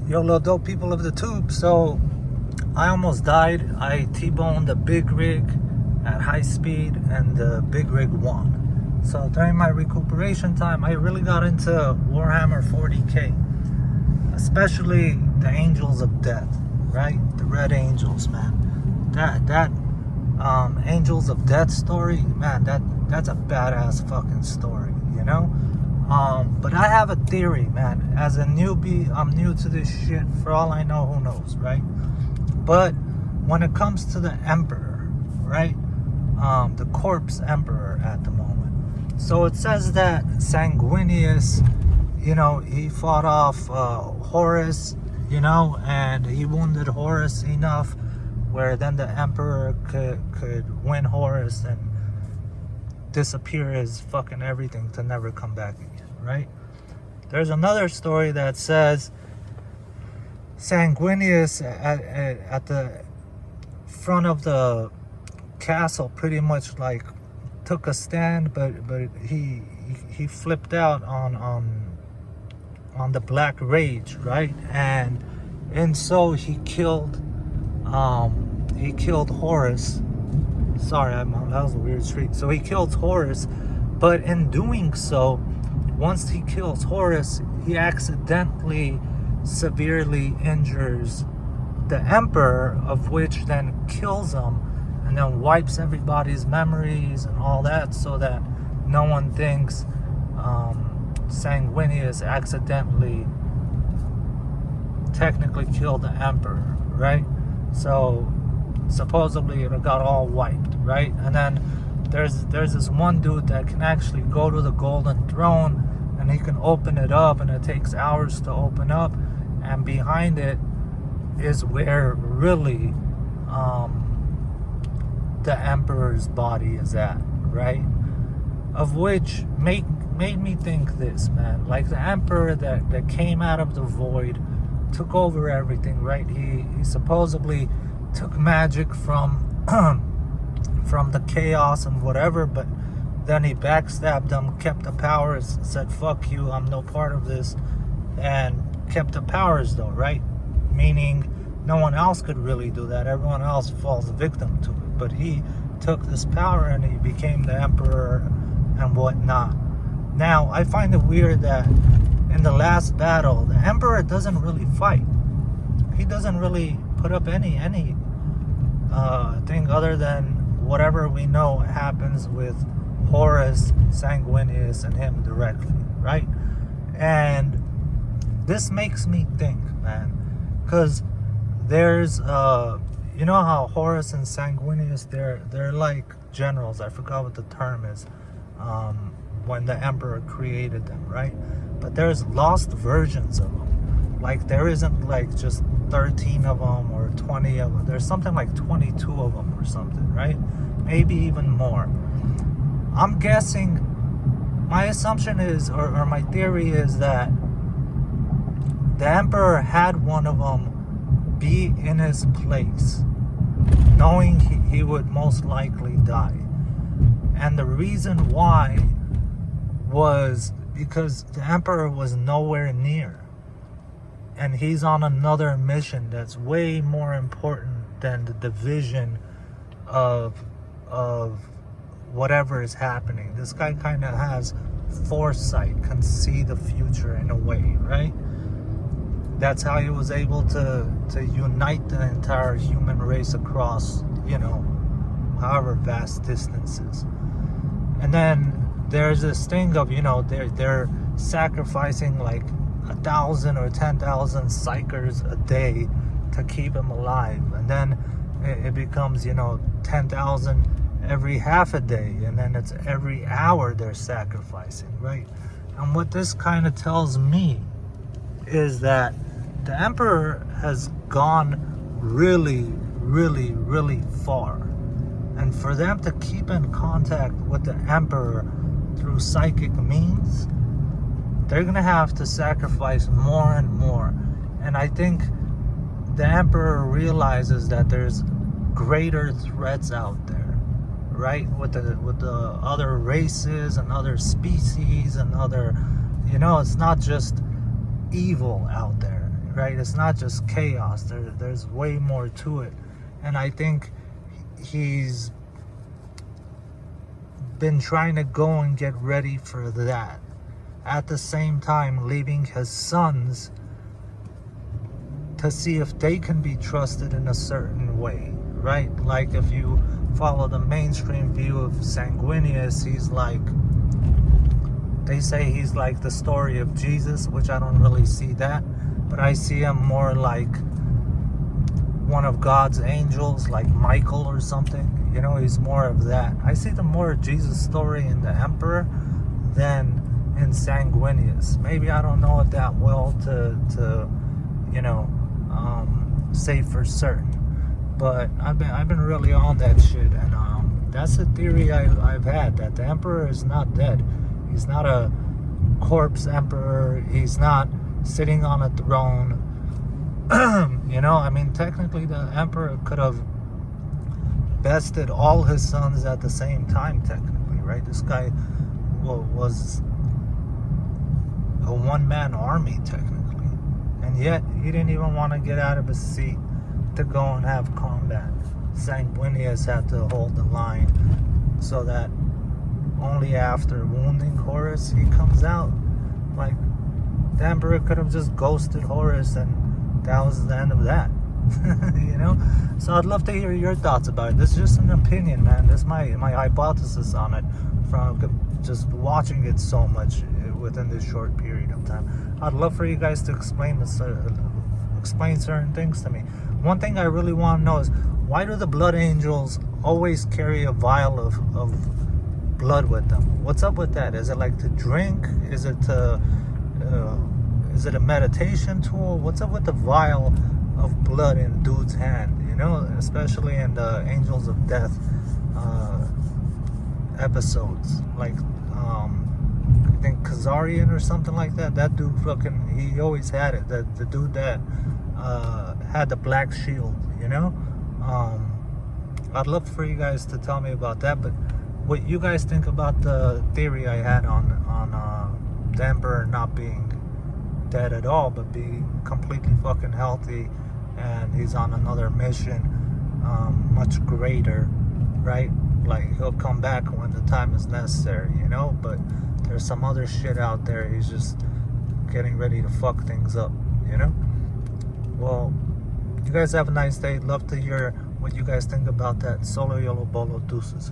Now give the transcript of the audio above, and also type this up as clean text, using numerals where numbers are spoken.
Yo, little dope people of the tube. So I almost died. I T-boned a big rig at high speed and the big rig won. So during my recuperation time, I really got into Warhammer 40K, especially the Angels of Death, right? The Red Angels, man. That Angels of Death story, man, that's a badass fucking story, you know? But I have a theory, man. As a newbie, I'm new to this shit. For all I know, who knows, right? But when it comes to the Emperor, right? The Corpse Emperor at the moment. So it says that Sanguinius, you know, he fought off Horus, you know, and he wounded Horus enough where then the Emperor could win Horus and disappear his fucking everything to never come back again, right? There's another story that says Sanguinius at the front of the castle pretty much like took a stand, but he flipped out on the Black Rage, right? And so he killed Horus. Sorry, that was a weird street. So he kills Horus, but in doing so, once he kills Horus, he accidentally severely injures the Emperor, of which then kills him and then wipes everybody's memories and all that, so that no one thinks Sanguinius accidentally technically killed the Emperor, right? So supposedly it got all wiped, right? And then there's this one dude that can actually go to the Golden Throne and he can open it up, and it takes hours to open up, and behind it is where really the Emperor's body is at, right? Of which made me think this, man. Like the Emperor that came out of the void, took over everything, right? He supposedly took magic from the chaos and whatever, but then he backstabbed them, kept the powers, said fuck you, I'm no part of this, and kept the powers though, right? Meaning no one else could really do that. Everyone else falls victim to it, but he took this power and he became the Emperor and whatnot. Now I find it weird that in the last battle the Emperor doesn't really fight. He doesn't really put up any thing other than whatever we know happens with Horus, Sanguinius, and him directly, right? And this makes me think, man, because there's you know how Horus and Sanguinius, they're like generals. I forgot what the term is, when the Emperor created them, right? But there's lost versions of them. Like there isn't like just 13 of them or 20 of them. There's something like 22 of them or something, right? Maybe even more. I'm guessing, my assumption is, or my theory is that the Emperor had one of them be in his place, knowing he would most likely die. And the reason why was because the Emperor was nowhere near. And he's on another mission that's way more important than the division of whatever is happening. This guy kind of has foresight, can see the future in a way, right? That's how he was able to unite the entire human race across, you know, however vast distances. And then there's this thing of, you know, they're sacrificing like 1,000 or 10,000 psychers a day to keep him alive, and then it becomes, you know, 10,000 every half a day, and then it's every hour they're sacrificing, right? And what this kind of tells me is that the Emperor has gone really, really, really far, and for them to keep in contact with the Emperor through psychic means, they're gonna have to sacrifice more and more. And I think the Emperor realizes that there's greater threats out there, right? With the other races and other species and other, you know, it's not just evil out there, right? It's not just chaos. There's way more to it. And I think he's been trying to go and get ready for that. At the same time, leaving his sons to see if they can be trusted in a certain way, right? Like if you follow the mainstream view of Sanguinius, he's like, they say he's like the story of Jesus, which I don't really see that, but I see him more like one of God's angels, like Michael or something. You know, he's more of that. I see the more Jesus story in the Emperor than in Sanguinius. Maybe I don't know it that well to you know, say for certain. But I've been really on that shit, and that's a theory I've had, that the Emperor is not dead. He's not a corpse emperor. He's not sitting on a throne. You know, I mean, technically the Emperor could have bested all his sons at the same time, technically, right? This guy was a one-man army, technically. And yet, he didn't even want to get out of his seat to go and have combat. Sanguinius had to hold the line so that only after wounding Horus, he comes out. Like, the Emperor could have just ghosted Horus, and that was the end of that. You know? So I'd love to hear your thoughts about it. This is just an opinion, man. This is my hypothesis on it from just watching it so much within this short period of time. I'd love for you guys to explain certain things to me. One thing I really want to know is, why do the blood angels always carry a vial of blood with them? What's up with that? Is it like to drink? Is it a meditation tool? What's up with the vial of blood in dude's hand? You know, especially in the Angels of Death episodes, like I think Kazarian or something like that. That dude fucking, he always had it. The dude that had the black shield, you know. I'd love for you guys to tell me about that, but what you guys think about the theory I had on the Emperor not being dead at all, but being completely fucking healthy, and he's on another mission, much greater, right? Like, he'll come back when the time is necessary, you know. But there's some other shit out there. He's just getting ready to fuck things up, you know. Well, you guys have a nice day. Love to hear what you guys think about that. Solo Yolo Bolo, deuces.